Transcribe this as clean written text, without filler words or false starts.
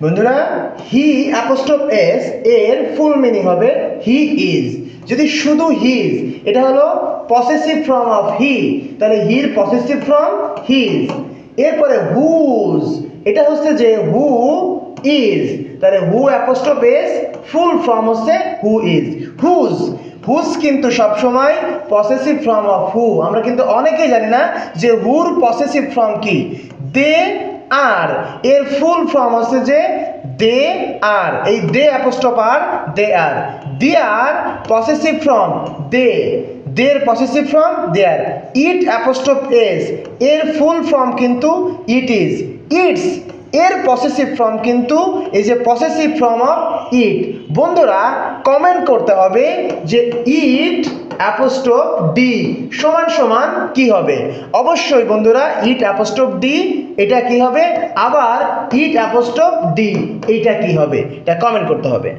বন্ধুরা হি apostrophe s এর full meaning হবে হি ইজ। যদি শুধু হিজ, এটা হলো পসেসিভ ফর্ম অফ হি, তাহলে হির পসেসিভ ফর্ম হিজ। এরপরে হুজ, এটা হচ্ছে যে হু ইজ, তাহলে হু অ্যাপোস্ট্রোফ এস ফুল ফর্ম হচ্ছে হু ইজ। হুজ, হুজ কিন্তু সবসময় পসেসিভ ফর্ম অফ হু। আমরা কিন্তু অনেকেই জানি না যে হুর পসেসিভ ফর্ম কি। দে আর, এর ফুল ফর্ম হচ্ছে যে দে আর, এই they apostrophe are they are. Their possessive form they, দের possessive form their. It apostrophe s, এর ফুল ফর্ম কিন্তু ইট ইজ। ইটস, এর পসেসিভ ফর্ম কিন্তু এই যে পসেসিভ ফর্ম অফ ইট। বন্ধুরা কমেন্ট করতে হবে যে ইট অ্যাপোস্ট্রোফ ডি সমান সমান কি হবে। অবশ্যই বন্ধুরা ইট অ্যাপোস্ট্রোফ ডি এটা কি হবে, আবার ইট অ্যাপোস্ট্রোফ ডি এইটা কি হবে, এটা কমেন্ট করতে হবে।